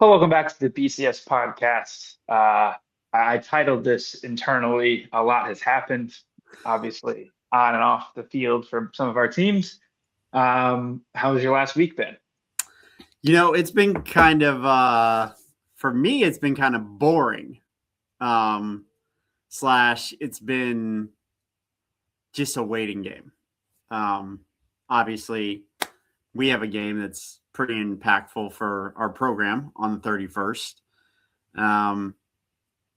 Well, welcome back to the BCS podcast. I titled this internally, A Lot Has Happened, obviously on and off the field for some of our teams. How's your last week been? It's been kind of for me, it's been kind of boring. Slash, it's been just a waiting game. Obviously, we have a game that's pretty impactful for our program on the 31st.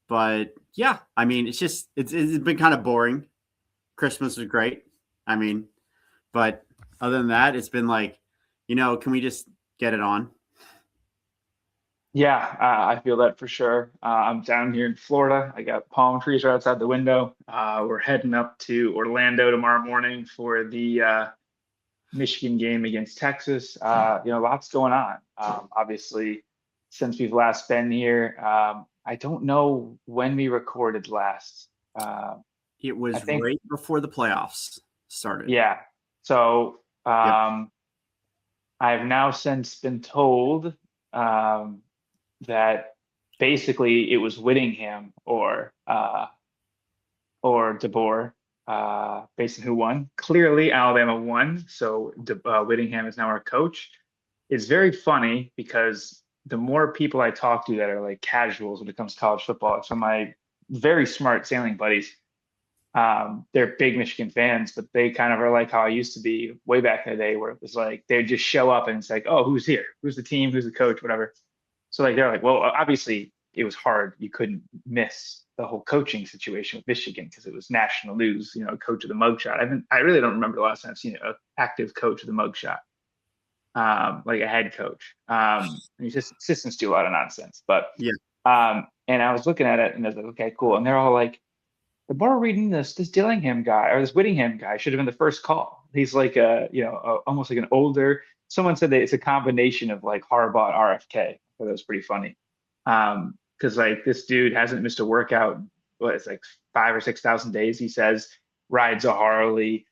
But yeah, I mean, it's been kind of boring. Christmas was great. I mean, but other than that, it's been like, can we just get it on? Yeah, I feel that for sure. I'm down here in Florida. I got palm trees right outside the window. We're heading up to Orlando tomorrow morning for the Michigan game against Texas. Lots going on. Obviously, since we've last been here, I don't know when we recorded last. It I was think, right before the playoffs started. yeah. So Yep. I've now since been told that basically it was Whittingham or DeBoer, based on who won. Clearly, Alabama won, so Whittingham is now our coach. It's very funny because the more people I talk to that are like casuals when it comes to college football, some of my very smart sailing buddies, they're big Michigan fans, but they kind of are like how I used to be way back in the day, where it was like they'd just show up and it's like, oh, who's here? Who's the team? Who's the coach? Whatever. So like they're like, well, obviously it was hard. You couldn't miss the whole coaching situation with Michigan because it was national news. Coach of the mugshot. I really don't remember the last time I've seen an active coach of the mugshot, like a head coach. And just assistants do a lot of nonsense. But Yeah. and I was looking at it and I was like, okay, cool. And they're all like, the more reading this Dillingham guy or this Whittingham guy should have been the first call. He's like almost like an older. Someone said that it's a combination of like Harbaugh and RFK. So that was pretty funny. Because like this dude hasn't missed a workout. What it's like 5 or 6 thousand days. He says rides a Harley.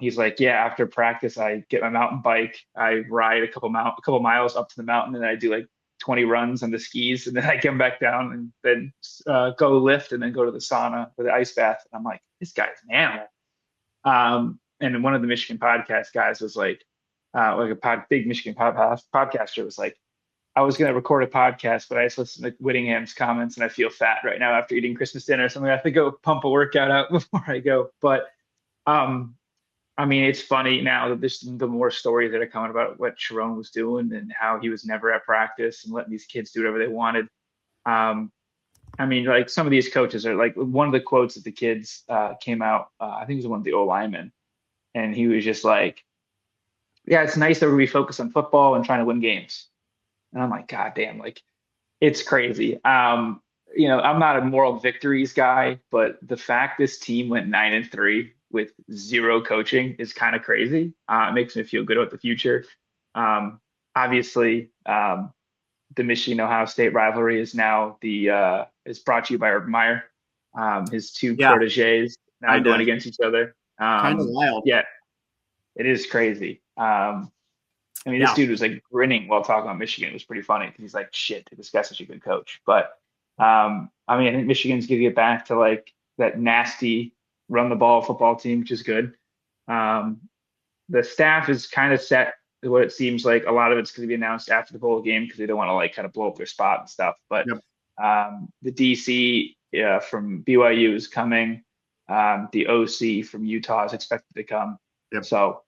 He's like, yeah, after practice, I get my mountain bike, I ride a couple miles up to the mountain, and then I do like 20 runs on the skis, and then I come back down and then go lift, and then go to the sauna or the ice bath. And I'm like, this guy's an animal. And one of the Michigan podcast guys was like a big Michigan podcaster was like, I was going to record a podcast, but I just listened to Whittingham's comments and I feel fat right now after eating Christmas dinner. So I'm going to have to go pump a workout out before I go. But um, I mean, it's funny now that there's the more stories that are coming about what Sharon was doing and how he was never at practice and letting these kids do whatever they wanted. Um, I mean, like some of these coaches are like one of the quotes that the kids came out. I think it was one of the O linemen, and he was just like, "Yeah, it's nice that we focus on football and trying to win games." And I'm like, God damn, like it's crazy. I'm not a moral victories guy, but the fact this team went 9-3 with zero coaching is kind of crazy. It makes me feel good about the future. Obviously, the Michigan Ohio State rivalry is now the is brought to you by Urban Meyer. His two Yeah. proteges now Kind going of against each other. wild. Yeah, it is crazy. I mean, this Yeah. dude was like grinning while talking about Michigan. It was pretty funny because he's like, shit, this guy's such a good coach. But I mean, I think Michigan's going to get back to like that nasty run the ball football team, which is good. Um, the staff is kind of set. What it seems like a lot of it's going to be announced after the bowl game because they don't want to like kind of blow up their spot and stuff. But Yep. the DC from BYU is coming. The OC from Utah is expected to come. Yep. So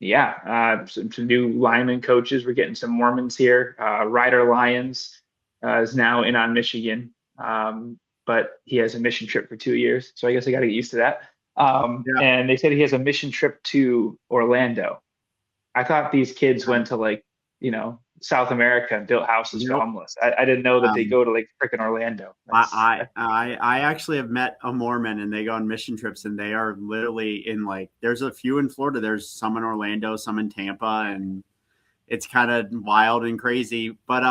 yeah, some new lineman coaches. We're getting some Mormons here. Ryder Lyons is now in on Michigan, but he has a mission trip for 2 years. So I guess I got to get used to that. Yeah. And they said he has a mission trip to Orlando. I thought these kids went to like, South America and built houses for Nope. homeless. I didn't know that they Um, go to like freaking Orlando. I actually have met a Mormon and they go on mission trips and they are literally in like there's a few in Florida, there's some in Orlando, some in Tampa, and it's kind of wild and crazy. But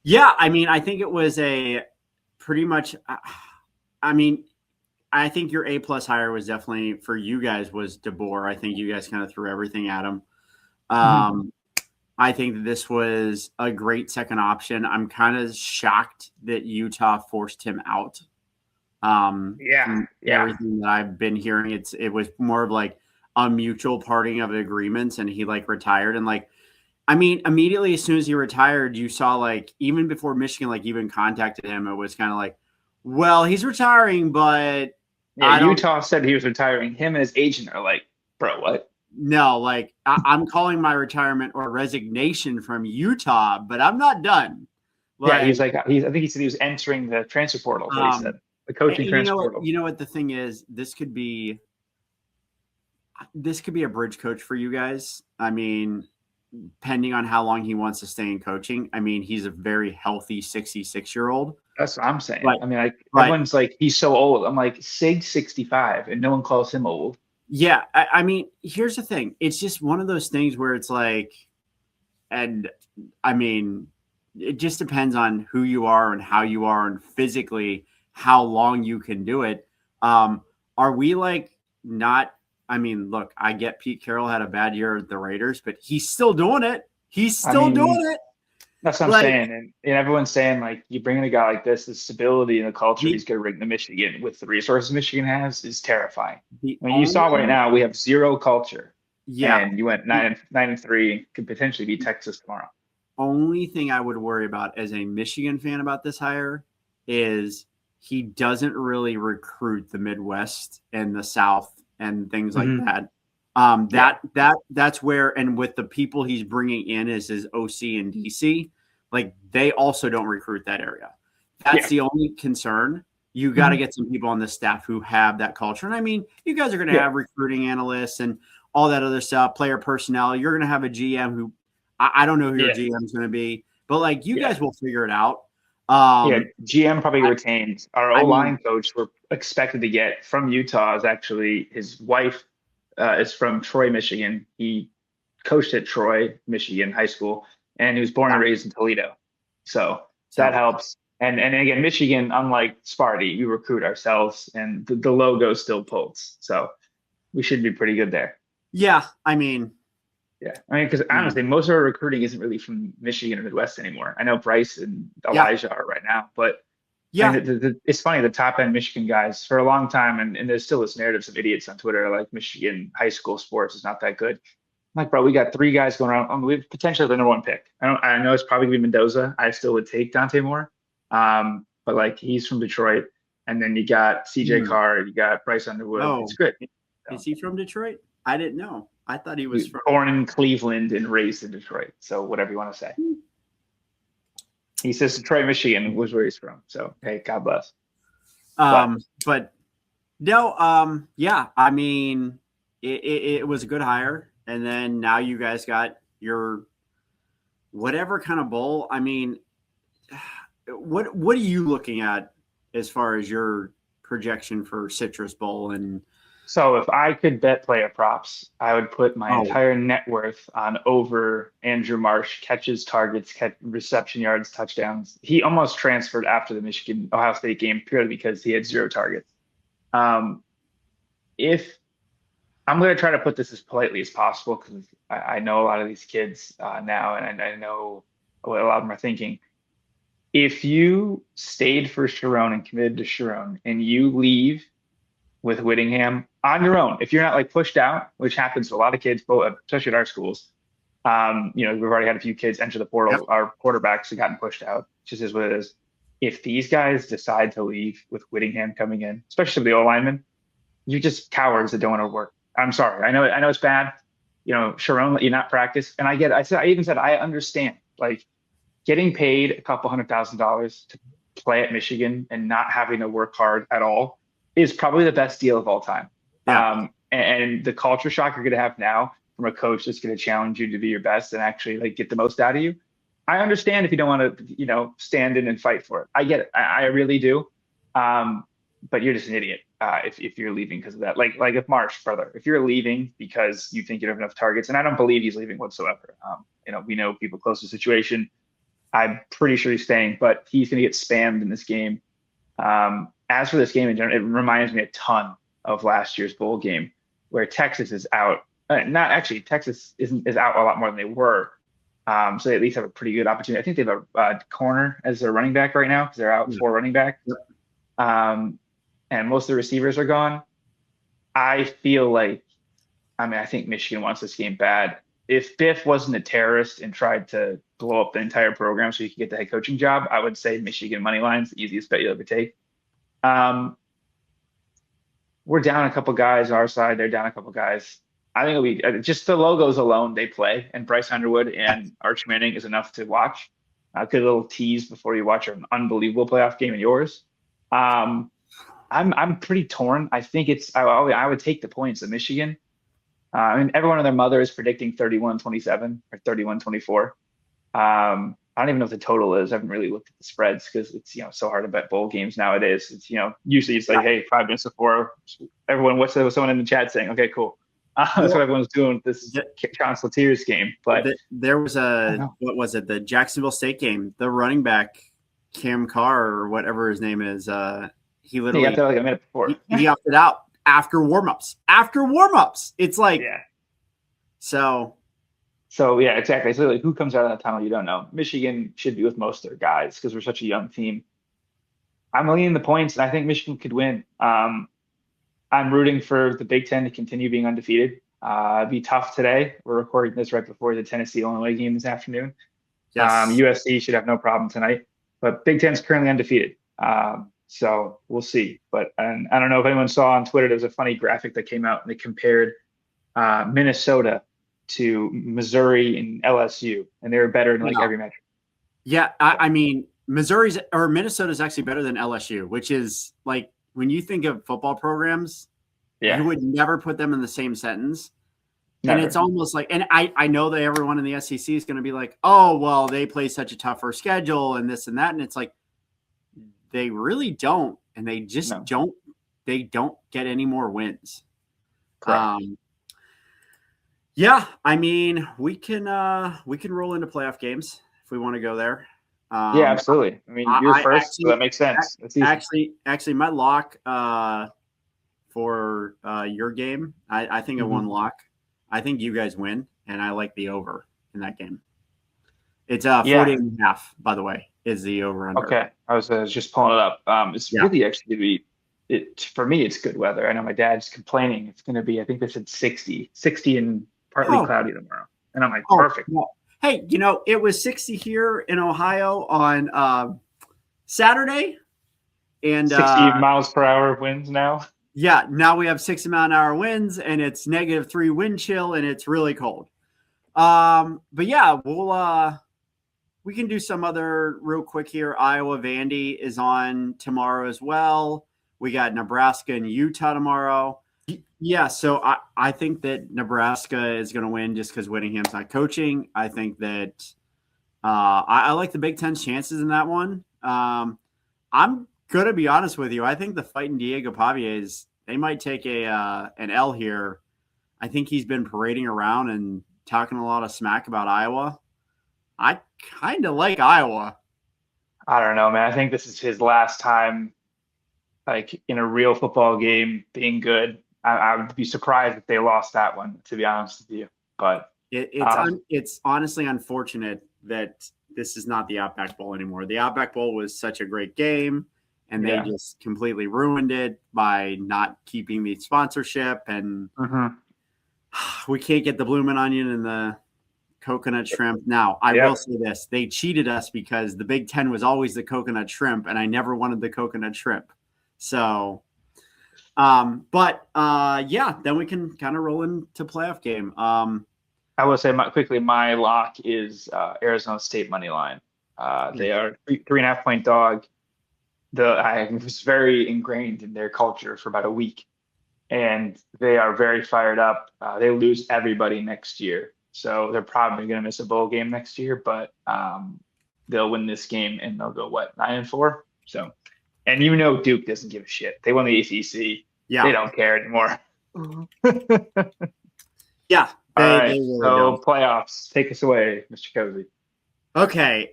yeah, I mean, I think it was a pretty much I mean, I think your A+ hire was definitely for you guys was DeBoer. I think you guys kind of threw everything at him. I think that this was a great second option. I'm kind of shocked that Utah forced him out. Yeah, From yeah, everything that I've been hearing, it was more of like a mutual parting of agreements, and he like retired. And like, I mean, immediately as soon as he retired, you saw like even before Michigan like even contacted him, it was kind of like, well, he's retiring, but yeah. I don't Utah said he was retiring. Him and his agent are like, bro, what? know. Like, I'm calling my retirement or resignation from Utah, but I'm not done. Yeah, he was Like, like, I think he said he was entering the transfer portal. Is what he said, um, the coaching and you transfer know what? portal. You know what the thing is? This could be a bridge coach for you guys. I mean, depending on how long he wants to stay in coaching. I mean, he's a very healthy 66-year-old. That's what I'm saying. But I mean, like but everyone's like, he's so old. I'm like, Sig's 65, and no one calls him old. yeah, I mean, here's the thing. It's just one of those things where it's like, and I mean, it just depends on who you are and how you are and physically how long you can do it. Are we like not? I mean, look, I get Pete Carroll had a bad year at the Raiders, but he's still doing it. He's I still mean, doing it. that's what I'm Like saying. And everyone's saying, like, you bring in a guy like this, the stability and the culture the he's going to bring to Michigan with the resources Michigan has is terrifying. the I mean, you saw right only now, we have zero culture, yeah and you went the 9-3, could potentially be Texas tomorrow. only thing I would worry about as a Michigan fan about this hire is he doesn't really recruit the Midwest and the South and things like Hmm. that. Yeah. That's where, and with the people he's bringing in as his OC and DC, like they also don't recruit that area. That's Yeah. the only concern. You got to Hmm. get some people on the staff who have that culture. And I mean, you guys are going to Yeah. have recruiting analysts and all that other stuff, player personnel. You're going to have a GM who I don't know who your Yeah. GM is going to be, but like you Yeah. guys will figure it out. Yeah. Um, GM probably I, retained. Our I O mean, line coach we're expected to get from Utah is actually his wife is from Troy, Michigan. He coached at Troy, Michigan high school, and he was born yeah, and raised in Toledo. So that so helps. And again, Michigan, unlike Sparty, we recruit ourselves, and the logo still pulls. So we should be pretty good there. yeah, I mean, Yeah, I mean, because mm, honestly, most of our recruiting isn't really from Michigan or Midwest anymore. I know Bryce and yeah, Elijah are right now, but I yeah, mean, it's funny. The top end Michigan guys for a long time, and there's still this narrative of idiots on Twitter like Michigan high school sports is not that good. I'm like, bro, we got three guys going around. We have potentially the number one pick. I know it's probably gonna be Mendoza. I still would take Dante Moore, but like he's from Detroit, and then you got CJ mm. Carr, you got Bryce Underwood. It's Oh, good. is he from Detroit? I didn't know. I thought he was from. Born in Cleveland and raised in Detroit, so whatever you want to say. He says Detroit, Michigan was where he's from. So hey, God bless. But But no, yeah, I mean, it was a good hire, and then now you guys got your whatever kind of bowl. I mean, what are you looking at as far as your projection for Citrus Bowl and so if I could bet player props, I would put my oh entire net worth on over Andrew Marsh catches, targets, reception yards, touchdowns. He almost transferred after the Michigan Ohio State game purely because he had zero targets. Um, if I'm going to try to put this as politely as possible because I know a lot of these kids now, and I know what a lot of them are thinking. If you stayed for Sharon and committed to Sharon, and you leave with Whittingham on your own. If you're not like pushed out, which happens to a lot of kids, both especially at our schools. We've already had a few kids enter the yep portal. Our quarterbacks have gotten pushed out. It just is what it is. If these guys decide to leave with Whittingham coming in, especially some of the O linemen, you're just cowards that don't want to work. I'm sorry. I know it's bad. Sharon let you not practice. And I even said I understand. Like getting paid a couple $100,000 to play at Michigan and not having to work hard at all is probably the best deal of all time. yeah And the culture shock you're going to have now from a coach that's going to challenge you to be your best and actually like get the most out of you. I understand if you don't want to, stand in and fight for it. I get it. I really do. But you're just an idiot if you're leaving because of that. Like if Marsh further, if you're leaving because you think you don't have enough targets, and I don't believe he's leaving whatsoever. We know people close to the situation. I'm pretty sure he's staying, but he's going to get spammed in this game. As for this game in general, it reminds me a ton of last year's bowl game where Texas is out. Not actually, Texas is out a lot more than they were, So they at least have a pretty good opportunity. I think they have a corner as their running back right now because they're out Yeah. for running back. Yep. Um, and most of the receivers are gone. I feel like, I mean, I think Michigan wants this game bad. If Biff wasn't a terrorist and tried to blow up the entire program so he could get the head coaching job, I would say Michigan money line's the easiest bet you'll ever take. Um, we're down a couple guys on our side. They're down a couple guys. I think it'll be just the logos alone they play, and Bryce Underwood and Arch Manning is enough to watch. Good little tease before you watch an unbelievable playoff game of yours. Um, I'm pretty torn. I think I would take the points of Michigan. I mean, everyone and their mother is predicting 31-27 or 31-24. I don't even know what the total is. I haven't really looked at the spreads because it's so hard to bet bowl games nowadays. It's usually it's like, hey, 5 minutes before, everyone, what's someone in the chat saying? Okay, cool. That's what everyone's doing with this Chancellor's game. But there was what was it? The Jacksonville State game. The running back Cam Carr or whatever his name is. He literally got there like a minute before. He opted out after warmups. It's like yeah. So yeah, exactly. So like, who comes out of that tunnel? You don't know. Michigan should be with most of their guys because we're such a young team. I'm leaning the points, and I think Michigan could win. I'm rooting for the Big Ten to continue being undefeated. It'd be tough today. We're recording this right before the Tennessee-Illinois game this afternoon. yes. USC should have no problem tonight, but Big Ten's currently undefeated. So we'll see. But and I don't know if anyone saw on Twitter, there was a funny graphic that came out and they compared Minnesota to Missouri and LSU, and they were better in like every metric. Yeah, I mean, Minnesota's actually better than LSU, which is like when you think of football programs, you would never put them in the same sentence. Never. And it's almost like, and I know that everyone in the SEC is going to be like, oh, well, they play such a tougher schedule and this and that. And it's like, they really don't. And they just don't get any more wins. Correct. Yeah, I mean, we can roll into playoff games if we want to go there. Yeah, absolutely. I mean, you're first, so that makes sense. Actually, my lock for your game, I think one lock. I think you guys win, and I like the over in that game. It's 40.5, by the way, is the over under. Okay, I was just pulling it up. It's really actually going to be for me. It's good weather. I know my dad's complaining. It's going to be. I think they said 60 and partly cloudy tomorrow, and I'm like, perfect. No. Hey, it was 60 here in Ohio on Saturday, and 60 miles per hour winds now. Yeah, now we have 60-mile-an-hour winds, and it's -3 wind chill, and it's really cold. But yeah, we can do some other real quick here. Iowa Vandy is on tomorrow as well. We got Nebraska and Utah tomorrow. Yeah, so I think that Nebraska is going to win just because Whittingham's not coaching. I think that I like the Big Ten's chances in that one. I'm going to be honest with you. I think the Fighting Diego Pavies, they might take an L here. I think he's been parading around and talking a lot of smack about Iowa. I kind of like Iowa. I don't know, man. I think this is his last time like in a real football game being good. I would be surprised if they lost that one, to be honest with you. But it's honestly unfortunate that this is not the Outback Bowl anymore. The Outback Bowl was such a great game, and they just completely ruined it by not keeping the sponsorship. And we can't get the bloomin' onion and the coconut shrimp. Now, I will say this. They cheated us because the Big Ten was always the coconut shrimp, and I never wanted the coconut shrimp. So, then we can kind of roll into playoff game. I will say quickly, my lock is Arizona State money line. They are 3.5-point dog. I was very ingrained in their culture for about a week, and they are very fired up. They lose everybody next year, so they're probably going to miss a bowl game next year, but they'll win this game and they'll go 9-4. So, and Duke doesn't give a shit. They won the ACC. Yeah, they don't care anymore. Yeah. All right. Really so playoffs, take us away, Mr. Cozy. Okay.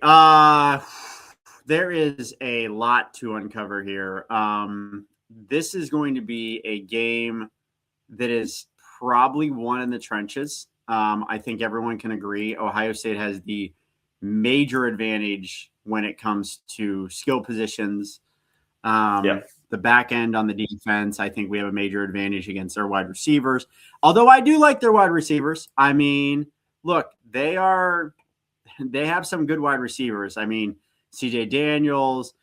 There is a lot to uncover here. This is going to be a game that is probably won in the trenches. I think everyone can agree Ohio State has the major advantage when it comes to skill positions. Yeah. The back end on the defense, I think we have a major advantage against their wide receivers. Although I do like their wide receivers. I mean, look, they have some good wide receivers. I mean, CJ Daniels,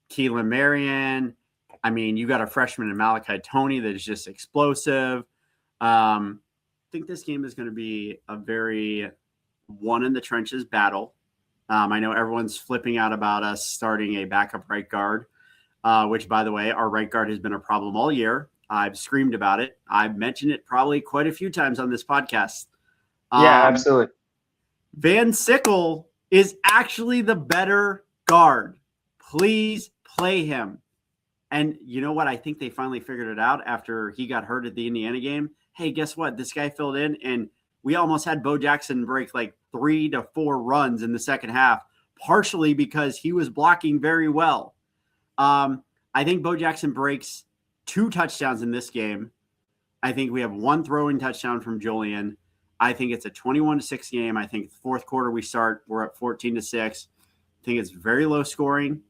Keelan Marion. I mean, you got a freshman in Malachi Toney that is just explosive. I think this game is going to be a very one in the trenches battle. I know everyone's flipping out about us starting a backup right guard, which, by the way, our right guard has been a problem all year. I've screamed about it. I've mentioned it probably quite a few times on this podcast. Yeah, absolutely. Van Sickle is actually the better guard. Please play him. And you know what? I think they finally figured it out after he got hurt at the Indiana game. Hey, guess what? This guy filled in, and we almost had Bo Jackson break like 3 to 4 runs in the second half, partially because he was blocking very well. I think Bo Jackson breaks 2 touchdowns in this game. I think we have 1 throwing touchdown from Julian. I think it's a 21-6 game. I think the fourth quarter we're at 14-6. I think it's very low scoring.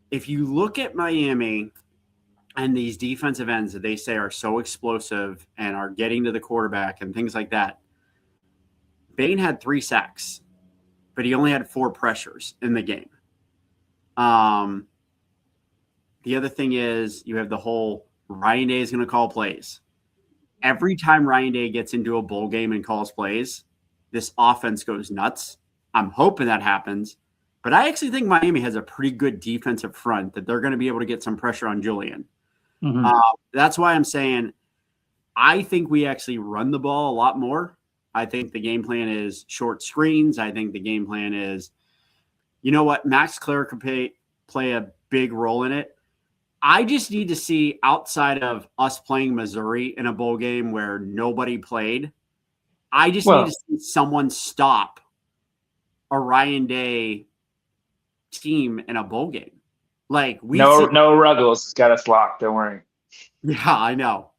If you look at Miami and these defensive ends that they say are so explosive and are getting to the quarterback and things like that, Bain had 3 sacks, but he only had 4 pressures in the game. The other thing is you have the whole Ryan Day is going to call plays. Every time Ryan Day gets into a bowl game and calls plays, this offense goes nuts. I'm hoping that happens. But I actually think Miami has a pretty good defensive front that they're going to be able to get some pressure on Julian. Mm-hmm. That's why I'm saying I think we actually run the ball a lot more. I think the game plan is short screens. I think the game plan is, you know what, Max Clare could play a big role in it. I just need to see, outside of us playing Missouri in a bowl game where nobody played, I just need to see someone stop a Ryan Day team in a bowl game. Like no Ruggles has got us locked. Don't worry. Yeah, I know.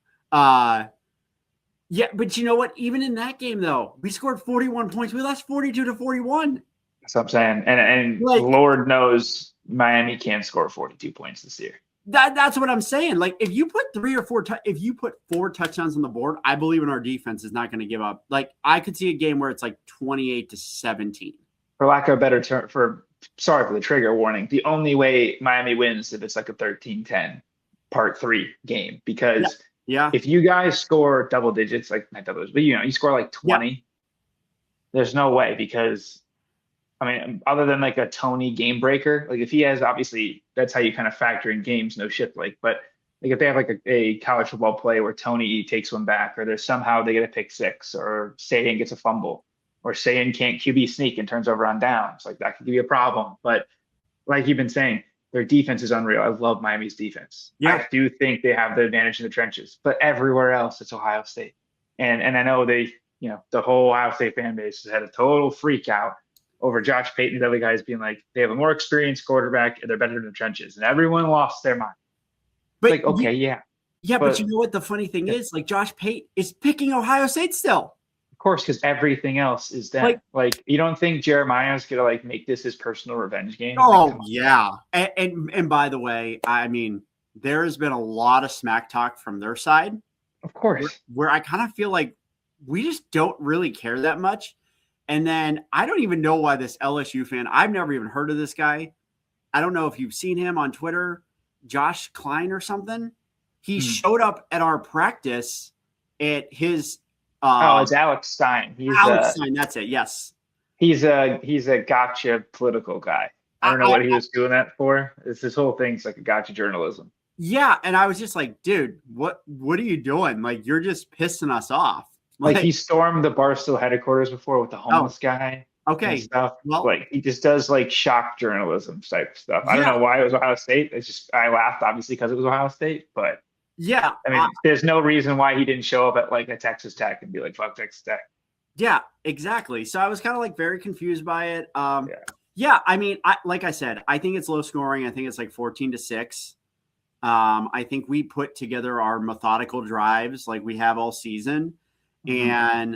Yeah, but you know what? Even in that game, though, we scored 41 points. We lost 42-41. That's what I'm saying. And like, Lord knows Miami can't score 42 points this year. That's what I'm saying. Like, if you put 3 or 4, if you put 4 touchdowns on the board, I believe in our defense is not going to give up. Like, I could see a game where it's like 28-17. For lack of a better term, sorry for the trigger warning, the only way Miami wins if it's like a 13-10 part 3 game, because if you guys score double digits, like not double digits, but you score like 20, there's no way, because I mean, other than like a Tony game breaker, like if he has, obviously that's how you kind of factor in games, no shit, like, but like if they have like a college football play where Tony takes one back, or there's somehow they get a pick 6, or Sayan gets a fumble, or Sayan can't QB sneak and turns over on downs, like that could be a problem. But like you've been saying, their defense is unreal. I love Miami's defense. Yeah. I do think they have the advantage in the trenches, but everywhere else it's Ohio State. And I know they, the whole Ohio State fan base has had a total freak out over Josh Payton and other guys being like, they have a more experienced quarterback and they're better in the trenches. And everyone lost their mind. But like, okay, yeah. Yeah, but you know what the funny thing is? Like, Josh Payton is picking Ohio State still. Of course, because everything else is them. Like you don't think Jeremiah's gonna like make this his personal revenge game? Oh, yeah. And by the way, I mean, there has been a lot of smack talk from their side. Of course. Where I kind of feel like we just don't really care that much. And then I don't even know why this LSU fan, I've never even heard of this guy. I don't know if you've seen him on Twitter, Josh Klein or something. He showed up at our practice at his it's Alex Stein. Alex Stein, that's it. Yes. He's a gotcha political guy. I don't know what he was doing that for. This whole thing's like a gotcha journalism. Yeah, and I was just like, dude, what are you doing? Like, you're just pissing us off. Like he stormed the Barstool headquarters before with the homeless guy. Okay. And stuff. Well, like he just does like shock journalism type stuff. I don't know why it was Ohio State. It's just I laughed obviously because it was Ohio State, but yeah, I mean, there's no reason why he didn't show up at like a Texas Tech and be like, "Fuck Texas Tech." Yeah, exactly. So I was kind of like very confused by it. Yeah. I mean, like I said, I think it's low scoring. I think it's like 14-6. I think we put together our methodical drives like we have all season. Hmm.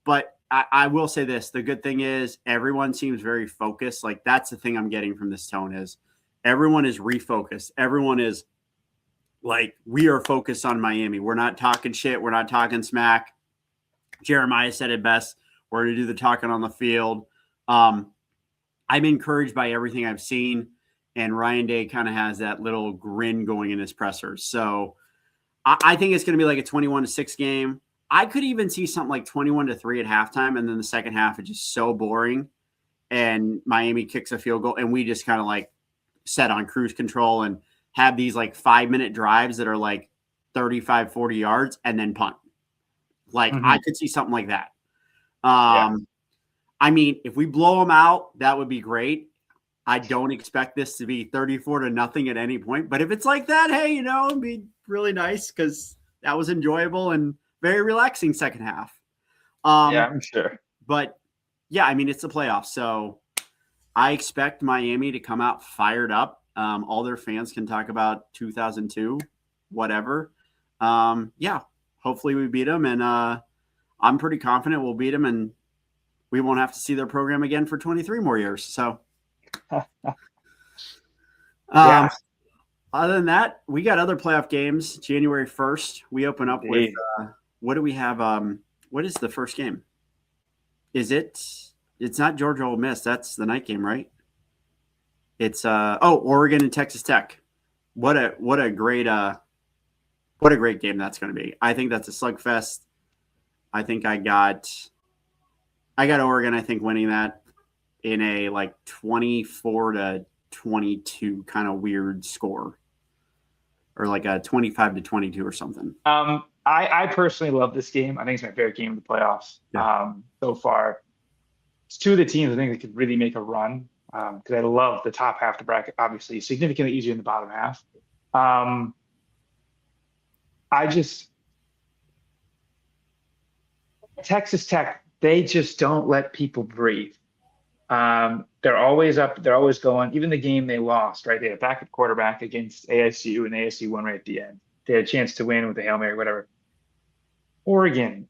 But I will say this: the good thing is everyone seems very focused. Like that's the thing I'm getting from this tone is everyone is refocused. Everyone is like, we are focused on Miami. We're not talking shit. We're not talking smack. Jeremiah said it best. We're going to do the talking on the field. Um, I'm encouraged by everything I've seen, and Ryan Day kind of has that little grin going in his pressers. So I think it's going to be like a 21-6 game. I could even see something like 21-3 at halftime, and then the second half is just so boring, and Miami kicks a field goal, and we just kind of like set on cruise control and have these like 5-minute drives that are like 35, 40 yards and then punt. Like I Hmm. could see something like that. Yeah. I mean, if we blow them out, that would be great. I don't expect this to be 34-0 at any point, but if it's like that, hey, it'd be really nice because that was enjoyable and very relaxing second half. Yeah, Um, I'm sure. but yeah, I mean, it's the playoffs, so I expect Miami to come out fired up. All their fans can talk about 2002, whatever. Yeah, hopefully we beat them, and I'm pretty confident we'll beat them, and we won't have to see their program again for 23 more years. So, um, Yeah, other than that, we got other playoff games. January 1st, we open up with indeed. what do we have? What is the first game? Is it? It's not Georgia Ole Miss. That's the night game, right? It's Oregon and Texas Tech. What a great game that's going to be. I think that's a slugfest. I think I got Oregon. I think winning that in a like 24-22 kind of weird score, or like a 25-22 or something. I personally love this game. I think it's my favorite game of the playoffs Yeah, so far. It's two of the teams I think that could really make a run because I love the top half of the bracket, obviously, significantly easier than the bottom half. Um, I just, Texas Tech, they just don't let people breathe. They're always up, they're always going. Even the game they lost, right? They had a backup quarterback against ASU, and ASU won right at the end. They had a chance to win with the Hail Mary, whatever. Oregon,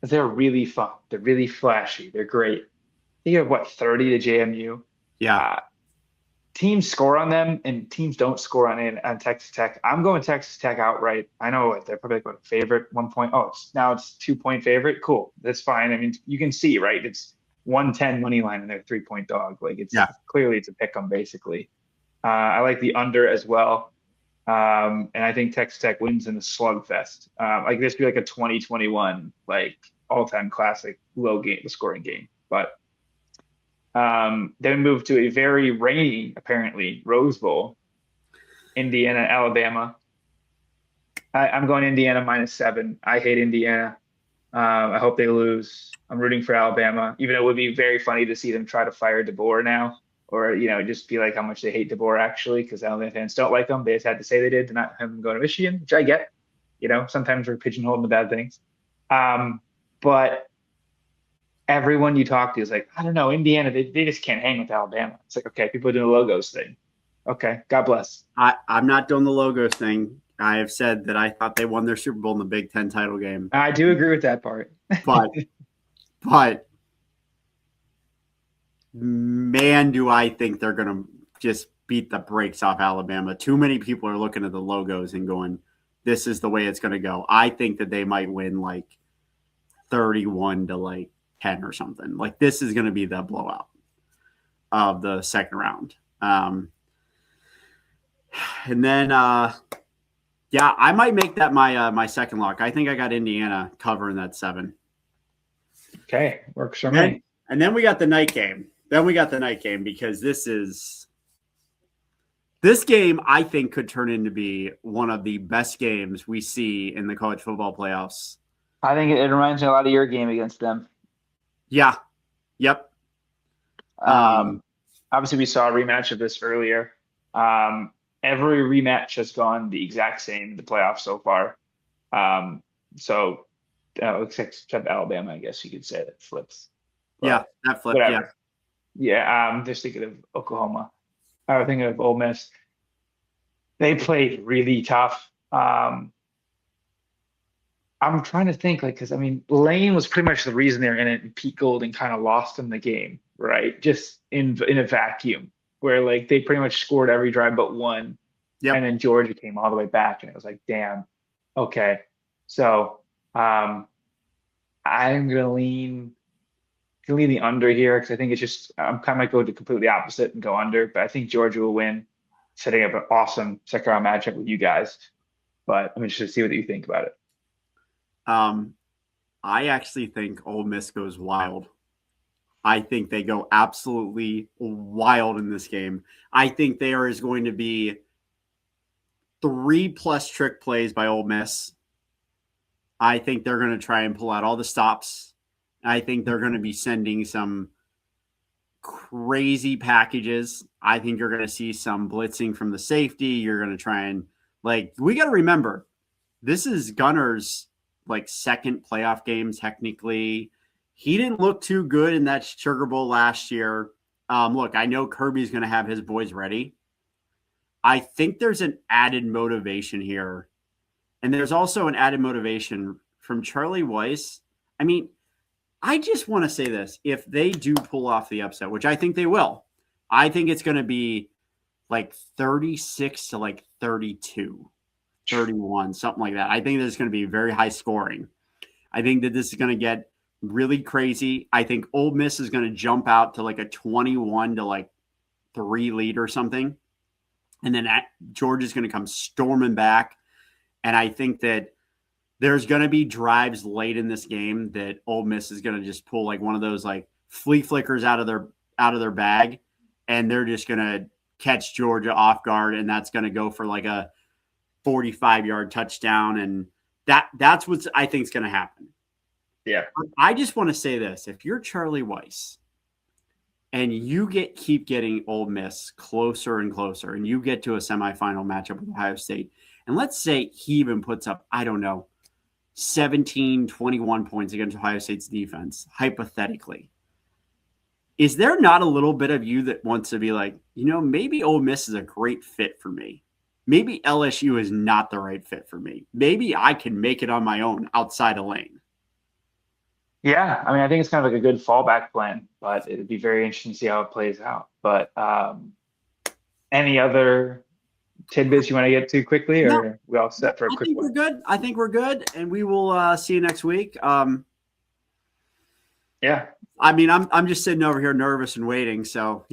they're really fun. They're really flashy. They're great. They have what, 30 to JMU. yeah, Uh, Teams score on them and teams don't score on Texas Tech. I'm going Texas Tech outright. I know what they're probably like what, a favorite 1 point. Oh, it's 2 point favorite. Cool. That's fine. I mean, you can see, right? It's 110 money line and they're 3 point dog. Like yeah. it's a pick 'em basically. I like the under as well. And I think Texas Tech wins in the slugfest. Like this be like a 2021 like all-time classic low game scoring game. But then moved to a very rainy, apparently, Rose Bowl, Indiana, Alabama. I'm going Indiana -7. I hate Indiana. I hope they lose. I'm rooting for Alabama, even though it would be very funny to see them try to fire DeBoer now, or just be like how much they hate DeBoer actually, because Alabama fans don't like him. They just had to say they did to not have him go to Michigan, which I get. Sometimes we're pigeonholed the bad things. But everyone you talk to is like, I don't know, Indiana, they just can't hang with Alabama. It's like, okay, people are doing the logos thing. Okay, God bless. I'm not doing the logos thing. I have said that I thought they won their Super Bowl in the Big Ten title game, I do agree with that part. but but man, do I think they're going to just beat the brakes off Alabama. Too many people are looking at the logos and going, "This is the way it's going to go." I think that they might win like 31 to like 10 or something. Like this is going to be the blowout of the second round. And then, yeah, I might make that my second lock. I think I got Indiana covering that 7. Okay, works for Then me. and then we got the night game. Then we got the night game because this game I think could turn into be one of the best games we see in the college football playoffs. I think it reminds me a lot of your game against them. Yeah. Yep. Um, Um, Obviously, we saw a rematch of this earlier. Every rematch has gone the exact same in the playoffs so far. Um, so, except Alabama, I guess you could say that flips, yeah, but that flipped. Yeah. whatever. Yeah, just thinking of Oklahoma. I was thinking of Ole Miss. They played really tough. I'm trying to think, like, because I mean, Lane was pretty much the reason they're in it, and Pete Golding kind of lost in the game, right? Just in a vacuum, where like they pretty much scored every drive but one, and Yep. then Georgia came all the way back, and it was like, damn, okay. So I'm gonna lean the under here because I think it's just I'm kind of might go to completely opposite and go under, but I think Georgia will win, setting up an awesome second round matchup with you guys. But I'm interested to see what you think about it. Um, I actually think Ole Miss goes wild. I think they go absolutely wild in this game. I think there is going to be 3+ trick plays by Ole Miss. I think they're going to try and pull out all the stops. I think they're going to be sending some crazy packages. I think you're going to see some blitzing from the safety. You're going to try and, like, we got to remember this is Gunner's like second playoff game technically. He didn't look too good in that Sugar Bowl last year. Look, I know Kirby's going to have his boys ready. I think there's an added motivation here. And there's also an added motivation from Charlie Weiss. I mean, I just want to say this. If they do pull off the upset, which I think they will, I think it's going to be like 36 to like 32, 31, something like that. I think there's going to be very high scoring. I think that this is going to get really crazy. I think Ole Miss is going to jump out to like a 21 to like 3 lead or something. And then Georgia's going to come storming back. And I think that there's going to be drives late in this game that Ole Miss is going to just pull like one of those like flea flickers out of their bag, and they're just going to catch Georgia off guard, and that's going to go for like a 45-yard touchdown, and that's what I think is going to happen. Yeah. I just want to say this: if you're Charlie Weiss and you keep getting Ole Miss closer and closer, and you get to a semifinal matchup with Ohio State, and let's say he even puts up, I don't know, 17, 21 points against Ohio State's defense, hypothetically. Is there not a little bit of you that wants to be like, maybe Ole Miss is a great fit for me? Maybe LSU is not the right fit for me. Maybe I can make it on my own outside of Lane. Yeah, I mean, I think it's kind of like a good fallback plan, but it'd be very interesting to see how it plays out. But any other tidbits you want to get to quickly, No, or we all set for a I quick think one? we're good. I think we're good, and we will see you next week. Yeah, I mean, I'm just sitting over here nervous and waiting. So,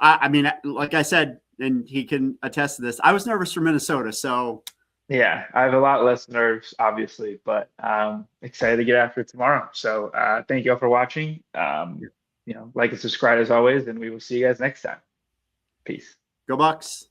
I mean, like I said, and he can attest to this, I was nervous for Minnesota. So, yeah, I have a lot less nerves, obviously, but excited to get after it tomorrow. So thank you all for watching. Like and subscribe as always, and we will see you guys next time. Peace. go Bucks.